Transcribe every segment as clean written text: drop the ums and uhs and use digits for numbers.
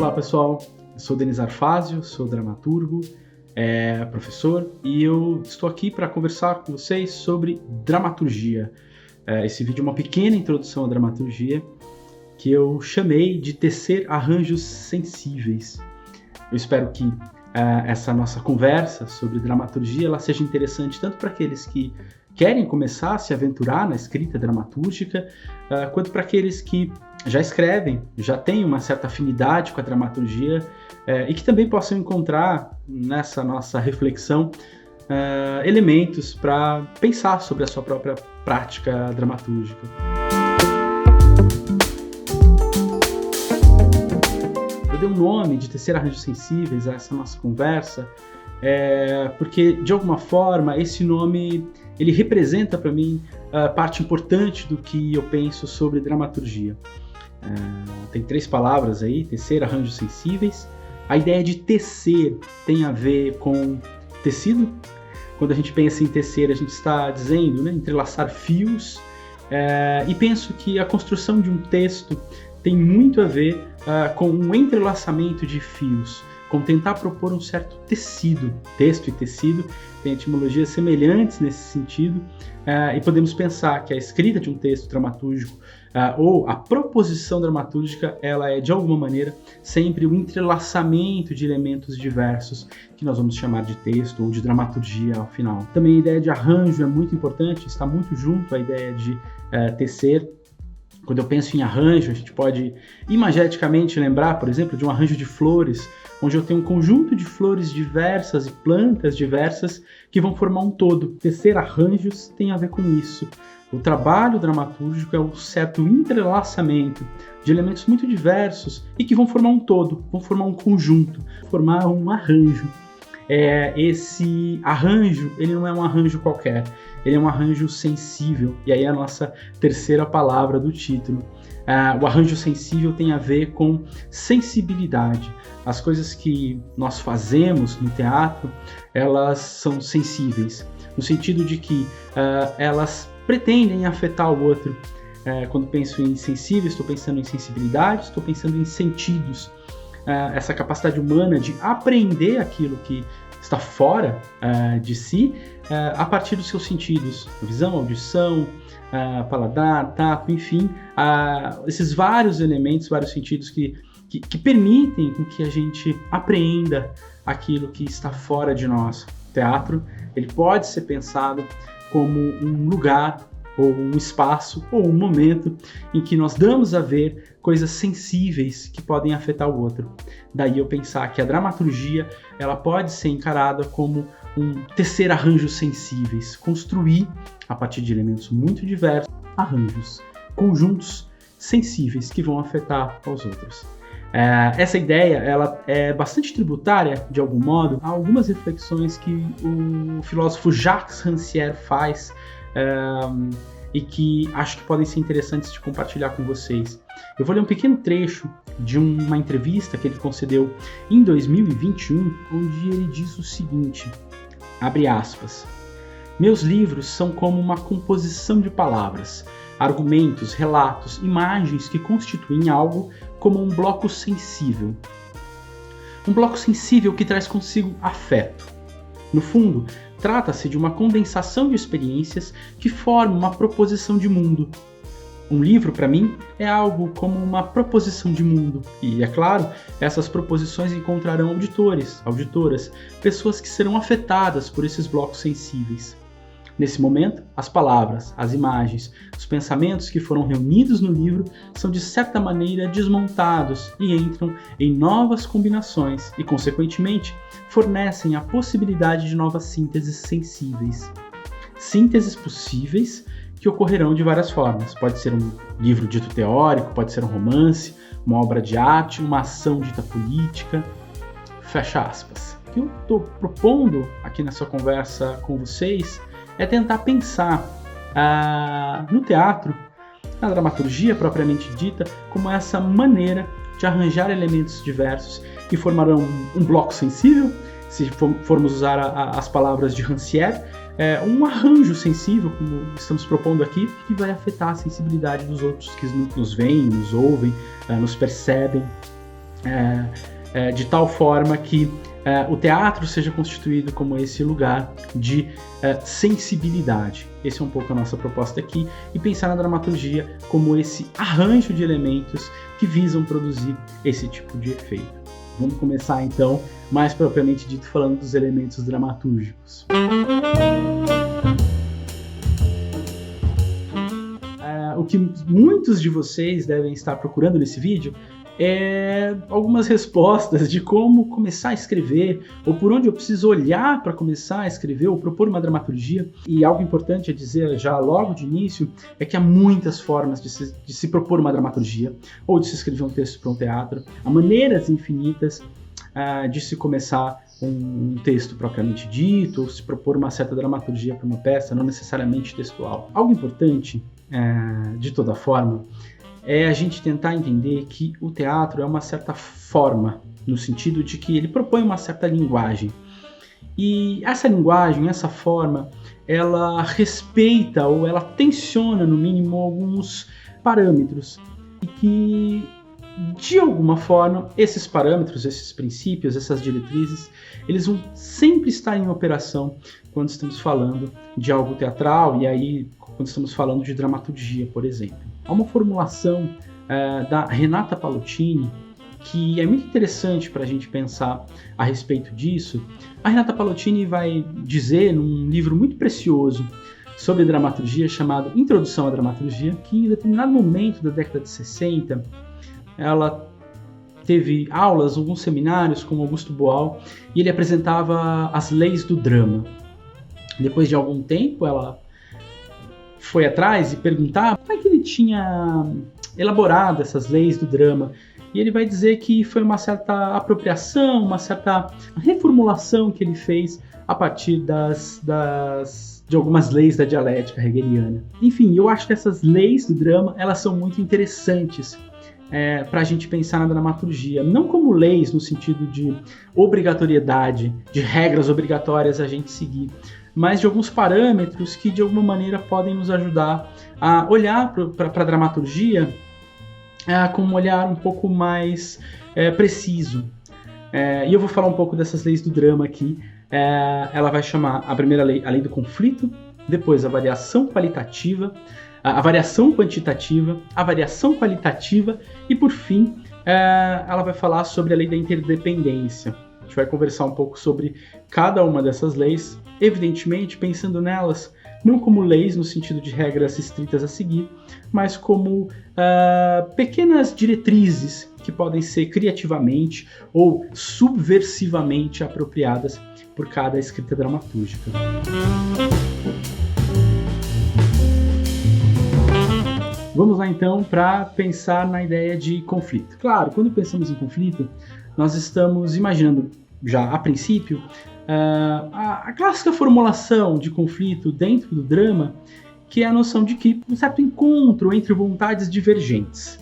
Olá pessoal, eu sou Denis Arfásio, sou dramaturgo, professor e eu estou aqui para conversar com vocês sobre dramaturgia. Esse vídeo é uma pequena introdução à dramaturgia que eu chamei de tecer arranjos sensíveis. Eu espero que essa nossa conversa sobre dramaturgia ela seja interessante tanto para aqueles que querem começar a se aventurar na escrita dramatúrgica, quanto para aqueles que já escrevem, já têm uma certa afinidade com a dramaturgia e que também possam encontrar nessa nossa reflexão elementos para pensar sobre a sua própria prática dramatúrgica. Eu dei um nome de tecer arranjos sensíveis a essa nossa conversa, porque de alguma forma esse nome ele representa para mim parte importante do que eu penso sobre dramaturgia. Tem 3 palavras aí, tecer arranjos sensíveis. A ideia de tecer tem a ver com tecido. Quando a gente pensa em tecer, a gente está dizendo, né, entrelaçar fios. E penso que a construção de um texto tem muito a ver com um entrelaçamento de fios, com tentar propor um certo tecido. Texto e tecido têm etimologias semelhantes nesse sentido, e podemos pensar que a escrita de um texto dramatúrgico ou a proposição dramatúrgica, ela é de alguma maneira sempre o entrelaçamento de elementos diversos que nós vamos chamar de texto ou de dramaturgia ao final. Também a ideia de arranjo é muito importante, está muito junto à ideia de tecer. Quando eu penso em arranjo, a gente pode imageticamente lembrar, por exemplo, de um arranjo de flores, onde eu tenho um conjunto de flores diversas e plantas diversas que vão formar um todo. Tecer arranjos tem a ver com isso. O trabalho dramatúrgico é um certo entrelaçamento de elementos muito diversos e que vão formar um todo, vão formar um conjunto, formar um arranjo. Esse arranjo, ele não é um arranjo qualquer, ele é um arranjo sensível, e aí é a nossa terceira palavra do título. O arranjo sensível tem a ver com sensibilidade. As coisas que nós fazemos no teatro, elas são sensíveis, no sentido de que elas pretendem afetar o outro. Quando penso em sensível, estou pensando em sensibilidade, estou pensando em sentidos. Essa capacidade humana de apreender aquilo que está fora de si a partir dos seus sentidos, visão, audição, paladar, tato, enfim, esses vários elementos, vários sentidos que permitem com que a gente apreenda aquilo que está fora de nós. O teatro, ele pode ser pensado como um lugar ou um espaço, ou um momento em que nós damos a ver coisas sensíveis que podem afetar o outro. Daí eu pensar que a dramaturgia ela pode ser encarada como um tecer arranjos sensíveis, construir, a partir de elementos muito diversos, arranjos, conjuntos sensíveis que vão afetar os outros. Essa ideia ela é bastante tributária, de algum modo, a algumas reflexões que o filósofo Jacques Rancière faz e que acho que podem ser interessantes de compartilhar com vocês. Eu vou ler um pequeno trecho de uma entrevista que ele concedeu em 2021, onde ele diz o seguinte, abre aspas, meus livros são como uma composição de palavras, argumentos, relatos, imagens que constituem algo como um bloco sensível. Um bloco sensível que traz consigo afeto. No fundo, trata-se de uma condensação de experiências que forma uma proposição de mundo. Um livro, para mim, é algo como uma proposição de mundo. E, é claro, essas proposições encontrarão auditores, auditoras, pessoas que serão afetadas por esses blocos sensíveis. Nesse momento, as palavras, as imagens, os pensamentos que foram reunidos no livro são de certa maneira desmontados e entram em novas combinações e, consequentemente, fornecem a possibilidade de novas sínteses sensíveis. Sínteses possíveis que ocorrerão de várias formas. Pode ser um livro dito teórico, pode ser um romance, uma obra de arte, uma ação dita política. Fecha aspas. O que eu estou propondo aqui nessa conversa com vocês é tentar pensar no teatro, na dramaturgia propriamente dita, como essa maneira de arranjar elementos diversos que formarão um bloco sensível, se formos usar as palavras de Rancière, um arranjo sensível, como estamos propondo aqui, que vai afetar a sensibilidade dos outros que nos veem, nos ouvem, nos percebem. de tal forma que o teatro seja constituído como esse lugar de sensibilidade. Esse é um pouco a nossa proposta aqui, e pensar na dramaturgia como esse arranjo de elementos que visam produzir esse tipo de efeito. Vamos começar então, mais propriamente dito, falando dos elementos dramatúrgicos. O que muitos de vocês devem estar procurando nesse vídeo algumas respostas de como começar a escrever, ou por onde eu preciso olhar para começar a escrever, ou propor uma dramaturgia. E algo importante a dizer já logo de início é que há muitas formas de se propor uma dramaturgia, ou de se escrever um texto para um teatro. Há maneiras infinitas de se começar um texto propriamente dito, ou se propor uma certa dramaturgia para uma peça, não necessariamente textual. Algo importante, de toda forma, é a gente tentar entender que o teatro é uma certa forma, no sentido de que ele propõe uma certa linguagem. E essa linguagem, essa forma, ela respeita ou ela tensiona, no mínimo, alguns parâmetros. E que, de alguma forma, esses parâmetros, esses princípios, essas diretrizes, eles vão sempre estar em operação quando estamos falando de algo teatral, e aí quando estamos falando de dramaturgia, por exemplo. Há uma formulação da Renata Palottini que é muito interessante para a gente pensar a respeito disso. A Renata Palottini vai dizer, num livro muito precioso sobre dramaturgia, chamado Introdução à Dramaturgia, que em determinado momento da década de 60, ela teve aulas, alguns seminários com Augusto Boal, e ele apresentava as leis do drama. Depois de algum tempo, ela foi atrás e perguntar como é que ele tinha elaborado essas leis do drama. E ele vai dizer que foi uma certa apropriação, uma certa reformulação que ele fez a partir de algumas leis da dialética hegeliana. Enfim, eu acho que essas leis do drama, elas são muito interessantes para a gente pensar na dramaturgia. Não como leis no sentido de obrigatoriedade, de regras obrigatórias a gente seguir, mas de alguns parâmetros que de alguma maneira podem nos ajudar a olhar para a dramaturgia com um olhar um pouco mais preciso. E eu vou falar um pouco dessas leis do drama aqui. Ela vai chamar a primeira lei, a lei do conflito, depois a variação qualitativa, a variação quantitativa, a variação qualitativa e, por fim, ela vai falar sobre a lei da interdependência. A gente vai conversar um pouco sobre cada uma dessas leis, evidentemente pensando nelas não como leis no sentido de regras estritas a seguir, mas como pequenas diretrizes que podem ser criativamente ou subversivamente apropriadas por cada escrita dramatúrgica. Vamos lá então para pensar na ideia de conflito. Claro, quando pensamos em conflito, nós estamos imaginando já a princípio a clássica formulação de conflito dentro do drama, que é a noção de que um certo encontro entre vontades divergentes.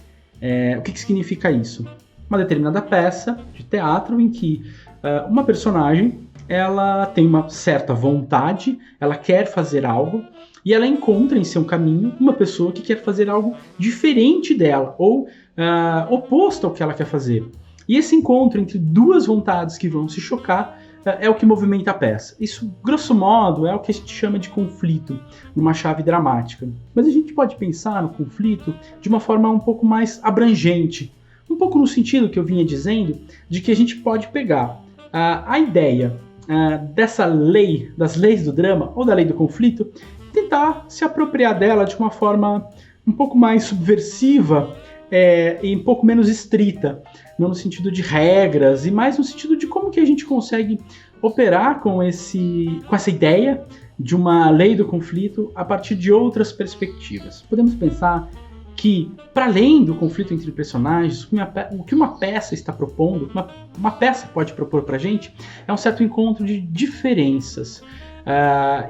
O que significa isso? Uma determinada peça de teatro em que uma personagem ela tem uma certa vontade, ela quer fazer algo, e ela encontra em seu caminho uma pessoa que quer fazer algo diferente dela, ou oposto ao que ela quer fazer. E esse encontro entre duas vontades que vão se chocar é o que movimenta a peça. Isso, grosso modo, é o que a gente chama de conflito, numa chave dramática. Mas a gente pode pensar no conflito de uma forma um pouco mais abrangente, um pouco no sentido que eu vinha dizendo, de que a gente pode pegar a ideia dessa lei, das leis do drama, ou da lei do conflito, e tentar se apropriar dela de uma forma um pouco mais subversiva e um pouco menos estrita, não no sentido de regras, e mais no sentido de como que a gente consegue operar com essa ideia de uma lei do conflito a partir de outras perspectivas. Podemos pensar que, para além do conflito entre personagens, o que uma peça está propondo, uma peça pode propor para a gente, é um certo encontro de diferenças.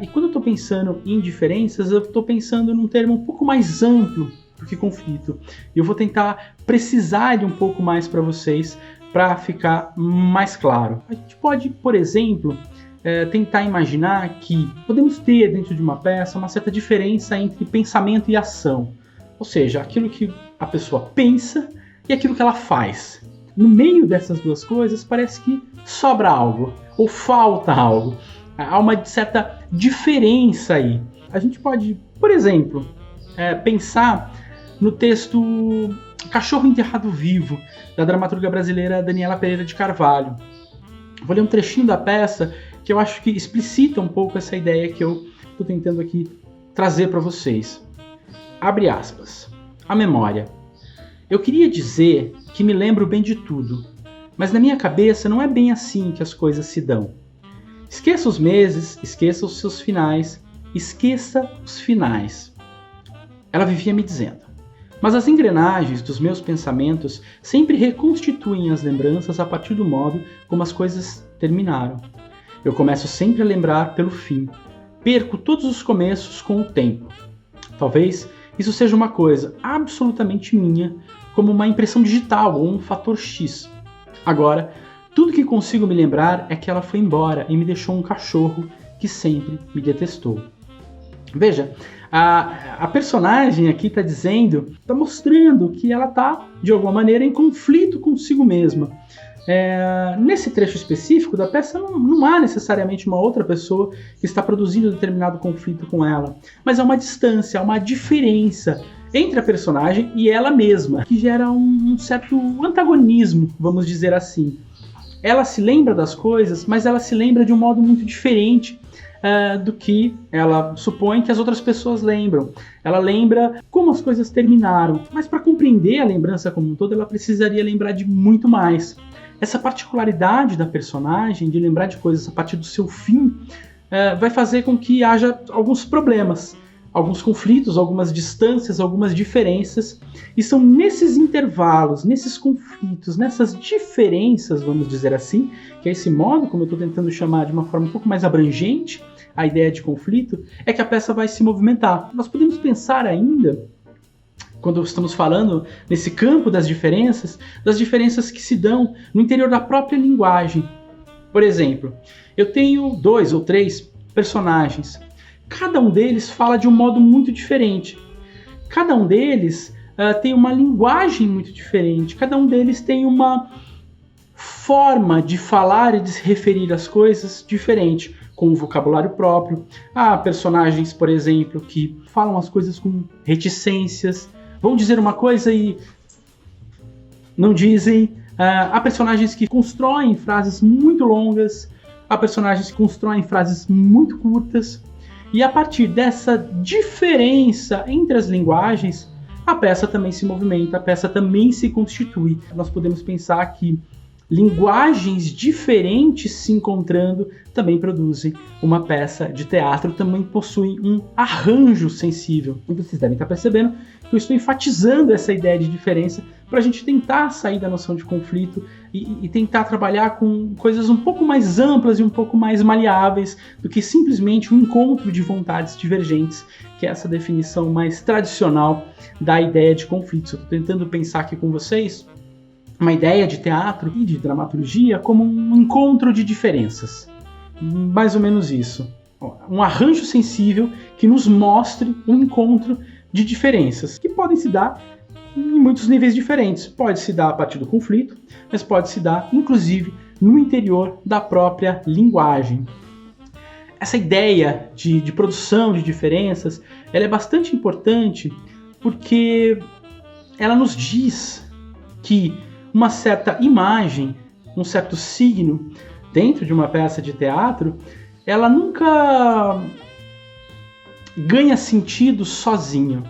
E quando eu estou pensando em diferenças, eu estou pensando num termo um pouco mais amplo do que conflito. E eu vou tentar precisar ele um pouco mais para vocês, para ficar mais claro. A gente pode, por exemplo, tentar imaginar que podemos ter dentro de uma peça uma certa diferença entre pensamento e ação. Ou seja, aquilo que a pessoa pensa e aquilo que ela faz. no meio dessas duas coisas parece que sobra algo, ou falta algo. Há uma certa diferença aí. A gente pode, por exemplo, pensar no texto Cachorro Enterrado Vivo, da dramaturga brasileira Daniela Pereira de Carvalho. Vou ler um trechinho da peça que eu acho que explicita um pouco essa ideia que eu estou tentando aqui trazer para vocês. Abre aspas. A memória. Eu queria dizer que me lembro bem de tudo, mas na minha cabeça não é bem assim que as coisas se dão. Esqueça os meses, esqueça os seus finais, esqueça os finais. Ela vivia me dizendo. Mas as engrenagens dos meus pensamentos sempre reconstituem as lembranças a partir do modo como as coisas terminaram. Eu começo sempre a lembrar pelo fim. Perco todos os começos com o tempo. Talvez isso seja uma coisa absolutamente minha, como uma impressão digital ou um fator X. Agora, tudo que consigo me lembrar é que ela foi embora e me deixou um cachorro que sempre me detestou. Veja, a personagem aqui está mostrando que ela está, de alguma maneira, em conflito consigo mesma. Nesse trecho específico da peça não há necessariamente uma outra pessoa que está produzindo determinado conflito com ela, mas há uma distância, há uma diferença entre a personagem e ela mesma, que gera um certo antagonismo, vamos dizer assim. Ela se lembra das coisas, mas ela se lembra de um modo muito diferente do que ela supõe que as outras pessoas lembram. Ela lembra como as coisas terminaram, mas para compreender a lembrança como um todo, ela precisaria lembrar de muito mais. Essa particularidade da personagem de lembrar de coisas a partir do seu fim vai fazer com que haja alguns problemas, alguns conflitos, algumas distâncias, algumas diferenças, e são nesses intervalos, nesses conflitos, nessas diferenças, vamos dizer assim, que é esse modo, como eu estou tentando chamar de uma forma um pouco mais abrangente, a ideia de conflito, é que a peça vai se movimentar. Nós podemos pensar ainda, quando estamos falando nesse campo das diferenças que se dão no interior da própria linguagem. Por exemplo, eu tenho 2 ou 3 personagens. Cada um deles fala de um modo muito diferente. Cada um deles tem uma linguagem muito diferente. Cada um deles tem uma forma de falar e de se referir às coisas diferente, com um vocabulário próprio. Há personagens, por exemplo, que falam as coisas com reticências, vão dizer uma coisa e não dizem. Há personagens que constroem frases muito longas, há personagens que constroem frases muito curtas. E a partir dessa diferença entre as linguagens, a peça também se movimenta, a peça também se constitui. Nós podemos pensar que linguagens diferentes se encontrando também produzem uma peça de teatro, também possuem um arranjo sensível. E vocês devem estar percebendo que eu estou enfatizando essa ideia de diferença para a gente tentar sair da noção de conflito e tentar trabalhar com coisas um pouco mais amplas e um pouco mais maleáveis do que simplesmente um encontro de vontades divergentes, que é essa definição mais tradicional da ideia de conflito. Eu estou tentando pensar aqui com vocês uma ideia de teatro e de dramaturgia como um encontro de diferenças. Mais ou menos isso. Um arranjo sensível que nos mostre um encontro de diferenças, que podem se dar em muitos níveis diferentes. Pode se dar a partir do conflito, mas pode se dar, inclusive, no interior da própria linguagem. Essa ideia de produção de diferenças, ela é bastante importante porque ela nos diz que uma certa imagem, um certo signo dentro de uma peça de teatro, ela nunca ganha sentido sozinho.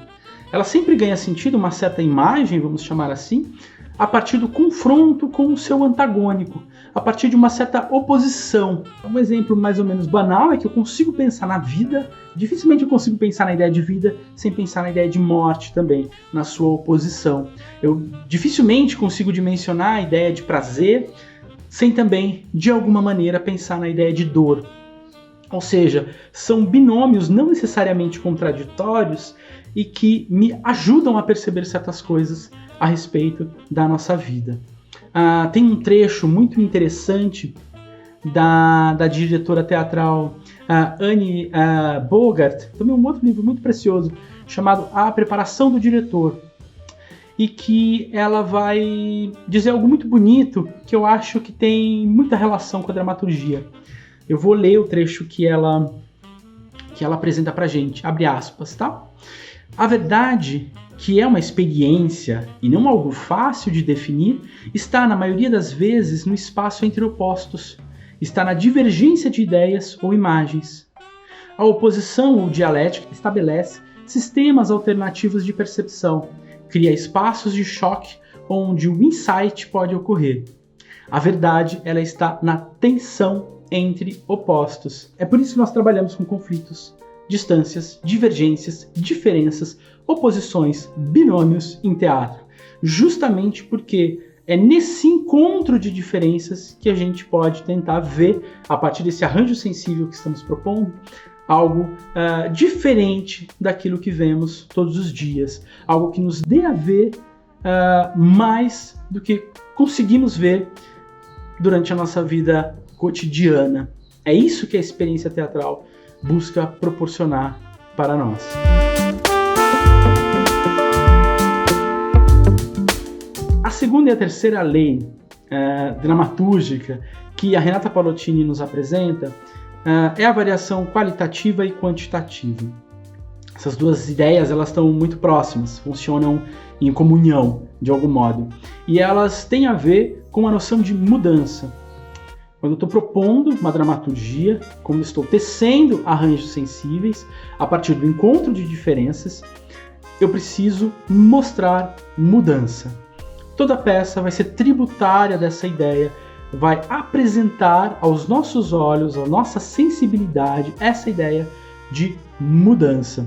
Ela sempre ganha sentido, uma certa imagem, vamos chamar assim, a partir do confronto com o seu antagônico, a partir de uma certa oposição. Um exemplo mais ou menos banal é que eu consigo pensar na vida, dificilmente eu consigo pensar na ideia de vida sem pensar na ideia de morte também, na sua oposição. Eu dificilmente consigo dimensionar a ideia de prazer sem também, de alguma maneira, pensar na ideia de dor. Ou seja, são binômios não necessariamente contraditórios e que me ajudam a perceber certas coisas a respeito da nossa vida. Tem um trecho muito interessante da diretora teatral Anne Bogart, também um outro livro muito precioso, chamado A Preparação do Diretor, e que ela vai dizer algo muito bonito que eu acho que tem muita relação com a dramaturgia. Eu vou ler o trecho que ela apresenta pra gente, abre aspas, tá? A verdade, que é uma experiência e não algo fácil de definir, está, na maioria das vezes, no espaço entre opostos. Está na divergência de ideias ou imagens. A oposição ou dialética estabelece sistemas alternativos de percepção, cria espaços de choque onde o insight pode ocorrer. A verdade, ela está na tensão entre opostos. É por isso que nós trabalhamos com conflitos, distâncias, divergências, diferenças, oposições, binômios em teatro. Justamente porque é nesse encontro de diferenças que a gente pode tentar ver, a partir desse arranjo sensível que estamos propondo, algo diferente daquilo que vemos todos os dias. Algo que nos dê a ver mais do que conseguimos ver durante a nossa vida cotidiana. É isso que a experiência teatral busca proporcionar para nós. A segunda e a terceira lei dramatúrgica que a Renata Palottini nos apresenta é a variação qualitativa e quantitativa. Essas duas ideias elas estão muito próximas, funcionam em comunhão de algum modo. E elas têm a ver com a noção de mudança. Quando eu estou propondo uma dramaturgia, quando estou tecendo arranjos sensíveis, a partir do encontro de diferenças, eu preciso mostrar mudança. Toda peça vai ser tributária dessa ideia, vai apresentar aos nossos olhos, à nossa sensibilidade, essa ideia de mudança.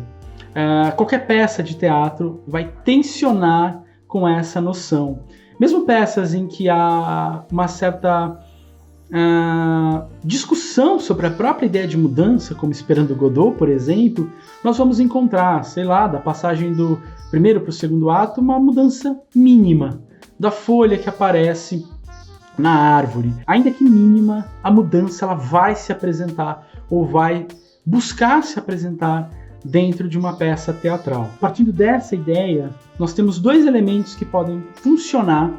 Qualquer peça de teatro vai tensionar com essa noção. Mesmo peças em que há uma certa discussão sobre a própria ideia de mudança, como Esperando Godot, por exemplo, nós vamos encontrar, sei lá, da passagem do primeiro para o segundo ato, uma mudança mínima da folha que aparece na árvore. Ainda que mínima, a mudança ela vai se apresentar ou vai buscar se apresentar dentro de uma peça teatral. Partindo dessa ideia, nós temos dois elementos que podem funcionar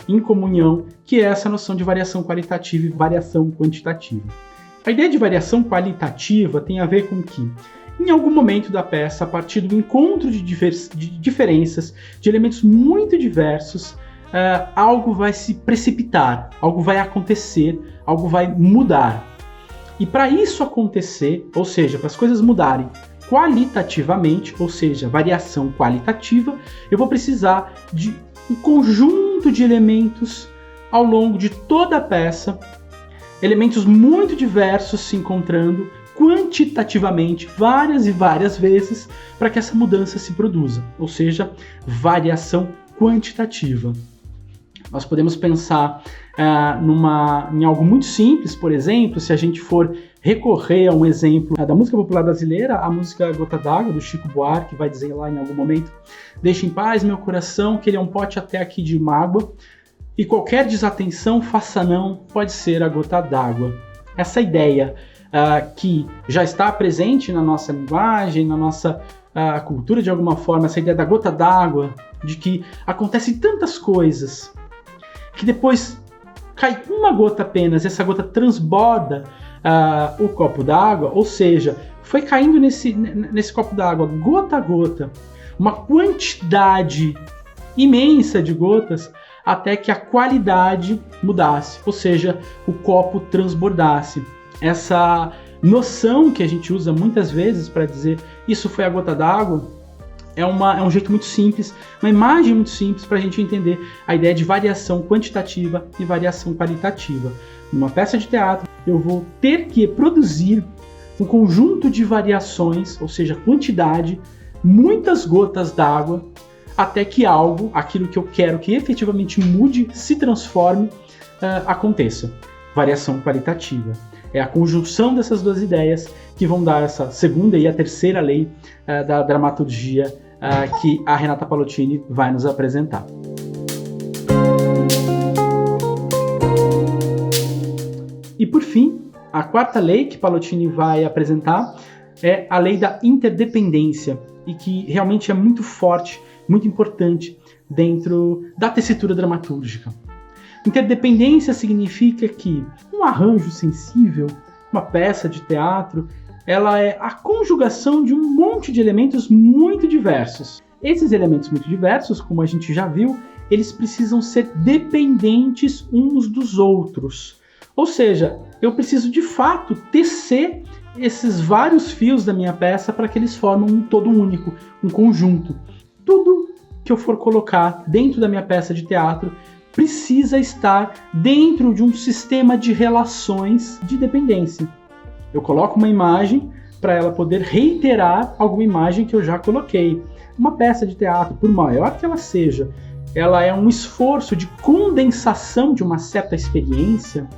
em comunhão, que é essa noção de variação qualitativa e variação quantitativa. A ideia de variação qualitativa tem a ver com que, em algum momento da peça, a partir do encontro de diferenças, de elementos muito diversos, algo vai se precipitar, algo vai acontecer, algo vai mudar. E para isso acontecer, ou seja, para as coisas mudarem qualitativamente, ou seja, variação qualitativa, eu vou precisar de um conjunto de elementos ao longo de toda a peça, elementos muito diversos se encontrando quantitativamente várias e várias vezes para que essa mudança se produza, ou seja, variação quantitativa. Nós podemos pensar em algo muito simples, por exemplo, se a gente for recorrer a um exemplo da música popular brasileira, a música Gota d'Água, do Chico Buarque, vai dizer lá em algum momento: deixa em paz meu coração, que ele é um pote até aqui de mágoa, e qualquer desatenção, faça não, pode ser a gota d'água. Essa ideia que já está presente na nossa linguagem, na nossa cultura de alguma forma, essa ideia da gota d'água, de que acontecem tantas coisas, que depois cai uma gota apenas, essa gota transborda o copo d'água, ou seja, foi caindo nesse copo d'água, gota a gota, uma quantidade imensa de gotas, até que a qualidade mudasse, ou seja, o copo transbordasse. Essa noção que a gente usa muitas vezes para dizer isso foi a gota d'água é um jeito muito simples, uma imagem muito simples para a gente entender a ideia de variação quantitativa e variação qualitativa. Numa peça de teatro, eu vou ter que produzir um conjunto de variações, ou seja, quantidade, muitas gotas d'água, até que aquilo que eu quero que efetivamente mude, se transforme, aconteça. Variação qualitativa. É a conjunção dessas duas ideias que vão dar essa segunda e a terceira lei da dramaturgia que a Renata Palottini vai nos apresentar. E por fim, a quarta lei que Palottini vai apresentar é a lei da interdependência, e que realmente é muito forte muito importante dentro da tessitura dramatúrgica. Interdependência significa que um arranjo sensível, uma peça de teatro, ela é a conjugação de um monte de elementos muito diversos. Esses elementos muito diversos, como a gente já viu, eles precisam ser dependentes uns dos outros. Ou seja, eu preciso de fato tecer esses vários fios da minha peça para que eles formem um todo único, um conjunto. Tudo que eu for colocar dentro da minha peça de teatro precisa estar dentro de um sistema de relações de dependência. Eu coloco uma imagem para ela poder reiterar alguma imagem que eu já coloquei. Uma peça de teatro, por maior que ela seja, ela é um esforço de condensação de uma certa experiência.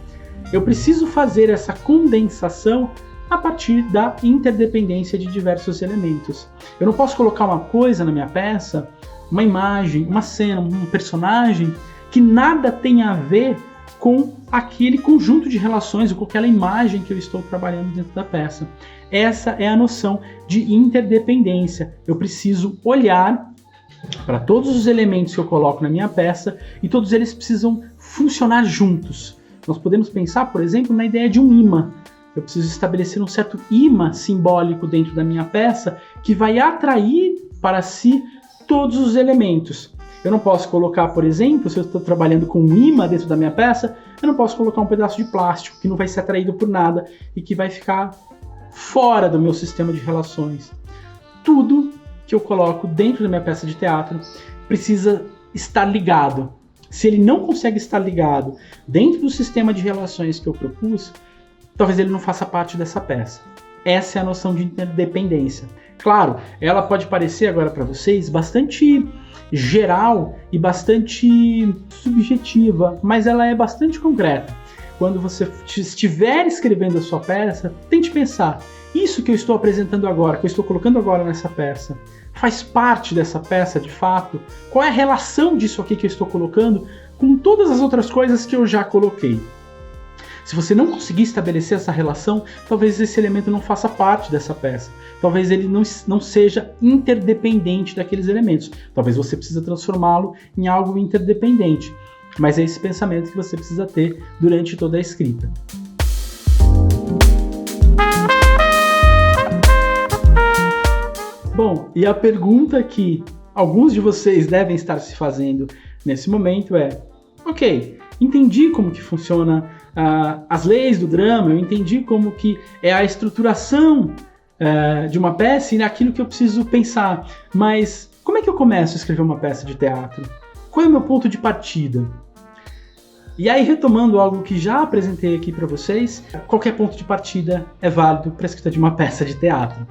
Eu preciso fazer essa condensação a partir da interdependência de diversos elementos. Eu não posso colocar uma coisa na minha peça, uma imagem, uma cena, um personagem, que nada tenha a ver com aquele conjunto de relações ou com aquela imagem que eu estou trabalhando dentro da peça. Essa é a noção de interdependência. Eu preciso olhar para todos os elementos que eu coloco na minha peça e todos eles precisam funcionar juntos. Nós podemos pensar, por exemplo, na ideia de um imã. Eu preciso estabelecer um certo imã simbólico dentro da minha peça que vai atrair para si todos os elementos. Eu não posso colocar, por exemplo, se eu estou trabalhando com um imã dentro da minha peça, eu não posso colocar um pedaço de plástico que não vai ser atraído por nada e que vai ficar fora do meu sistema de relações. Tudo que eu coloco dentro da minha peça de teatro precisa estar ligado. Se ele não consegue estar ligado dentro do sistema de relações que eu propus, talvez ele não faça parte dessa peça. Essa é a noção de interdependência. Claro, ela pode parecer agora para vocês bastante geral e bastante subjetiva, mas ela é bastante concreta. Quando você estiver escrevendo a sua peça, tente pensar, isso que eu estou apresentando agora, que eu estou colocando agora nessa peça, faz parte dessa peça de fato? Qual é a relação disso aqui que eu estou colocando com todas as outras coisas que eu já coloquei? Se você não conseguir estabelecer essa relação, talvez esse elemento não faça parte dessa peça. Talvez ele não seja interdependente daqueles elementos. Talvez você precise transformá-lo em algo interdependente. Mas é esse pensamento que você precisa ter durante toda a escrita. Bom, e a pergunta que alguns de vocês devem estar se fazendo nesse momento é: ok, entendi como que funciona as leis do drama, eu entendi como que é a estruturação de uma peça e naquilo que eu preciso pensar, mas como é que eu começo a escrever uma peça de teatro? Qual é o meu ponto de partida? E aí, retomando algo que já apresentei aqui para vocês, qualquer ponto de partida é válido para a escrita de uma peça de teatro.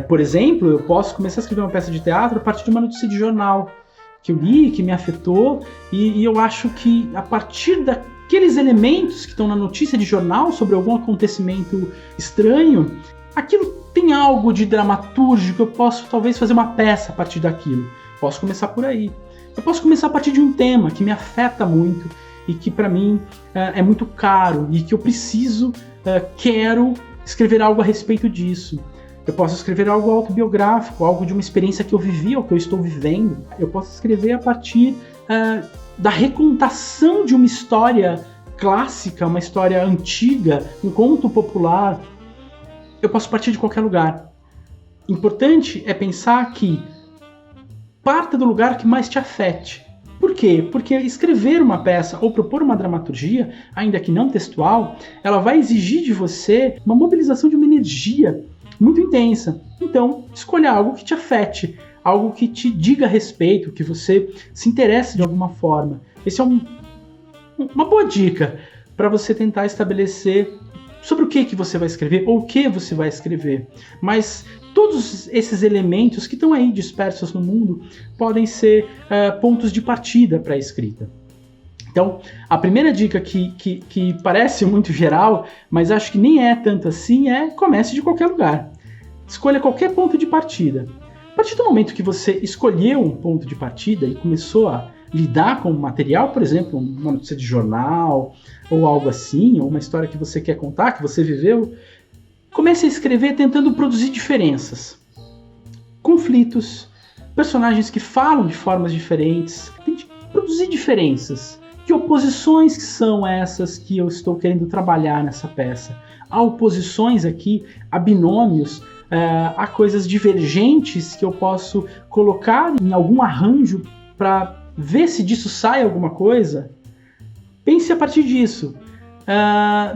Por exemplo, eu posso começar a escrever uma peça de teatro a partir de uma notícia de jornal que eu li, que me afetou, e eu acho que a partir daqueles elementos que estão na notícia de jornal sobre algum acontecimento estranho, aquilo tem algo de dramatúrgico, eu posso talvez fazer uma peça a partir daquilo. Posso começar por aí. Eu posso começar a partir de um tema que me afeta muito e que para mim é muito caro e que eu quero escrever algo a respeito disso. Eu posso escrever algo autobiográfico, algo de uma experiência que eu vivi ou que eu estou vivendo. Eu posso escrever a partir da recontação de uma história clássica, uma história antiga, um conto popular. Eu posso partir de qualquer lugar. Importante é pensar que parta do lugar que mais te afete. Por quê? Porque escrever uma peça ou propor uma dramaturgia, ainda que não textual, ela vai exigir de você uma mobilização de uma energia muito intensa. Então, escolha algo que te afete, algo que te diga a respeito, que você se interesse de alguma forma. Esse é uma boa dica para você tentar estabelecer sobre o que você vai escrever ou o que você vai escrever. Mas todos esses elementos que estão aí dispersos no mundo podem ser pontos de partida para a escrita. Então, a primeira dica que parece muito geral, mas acho que nem é tanto assim, é comece de qualquer lugar. Escolha qualquer ponto de partida. A partir do momento que você escolheu um ponto de partida e começou a lidar com o material, por exemplo, uma notícia de jornal ou algo assim, ou uma história que você quer contar, que você viveu, comece a escrever tentando produzir diferenças, conflitos, personagens que falam de formas diferentes. Tente produzir diferenças. Que oposições que são essas que eu estou querendo trabalhar nessa peça? Há oposições aqui, há binômios, há coisas divergentes que eu posso colocar em algum arranjo para ver se disso sai alguma coisa? Pense a partir disso.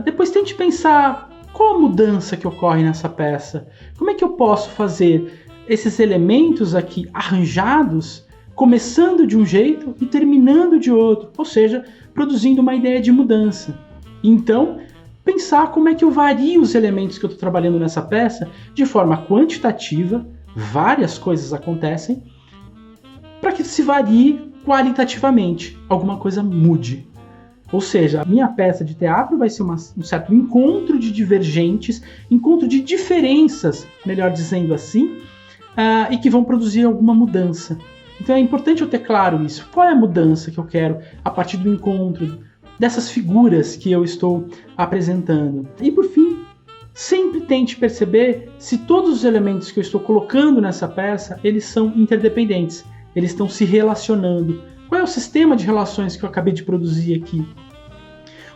Depois tente pensar qual a mudança que ocorre nessa peça. Como é que eu posso fazer esses elementos aqui arranjados, começando de um jeito e terminando de outro, ou seja, produzindo uma ideia de mudança. Então, pensar como é que eu vario os elementos que eu estou trabalhando nessa peça de forma quantitativa, várias coisas acontecem, para que se varie qualitativamente, alguma coisa mude. Ou seja, a minha peça de teatro vai ser um certo encontro de divergentes, encontro de diferenças, melhor dizendo assim, e que vão produzir alguma mudança. Então é importante eu ter claro isso. Qual é a mudança que eu quero a partir do encontro dessas figuras que eu estou apresentando? E por fim, sempre tente perceber se todos os elementos que eu estou colocando nessa peça, eles são interdependentes, eles estão se relacionando. Qual é o sistema de relações que eu acabei de produzir aqui?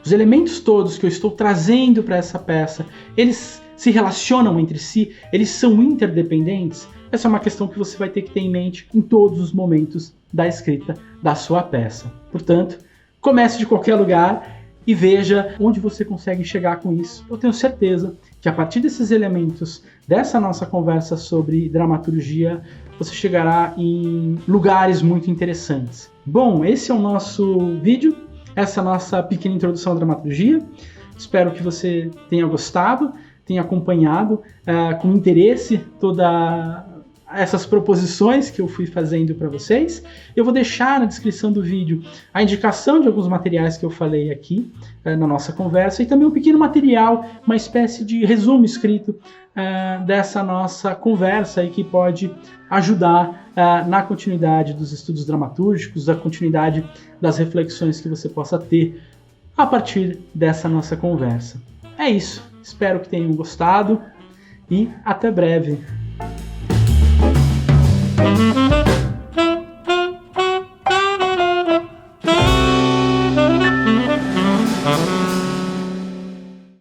Os elementos todos que eu estou trazendo para essa peça, eles se relacionam entre si? Eles são interdependentes? Essa é uma questão que você vai ter que ter em mente em todos os momentos da escrita da sua peça. Portanto, comece de qualquer lugar e veja onde você consegue chegar com isso. Eu tenho certeza que a partir desses elementos, dessa nossa conversa sobre dramaturgia, você chegará em lugares muito interessantes. Bom, esse é o nosso vídeo, essa é a nossa pequena introdução à dramaturgia. Espero que você tenha gostado, tenha acompanhado com interesse todas essas proposições que eu fui fazendo para vocês. Eu vou deixar na descrição do vídeo a indicação de alguns materiais que eu falei aqui na nossa conversa e também um pequeno material, uma espécie de resumo escrito dessa nossa conversa e que pode ajudar na continuidade dos estudos dramatúrgicos, da continuidade das reflexões que você possa ter a partir dessa nossa conversa. É isso. Espero que tenham gostado e até breve.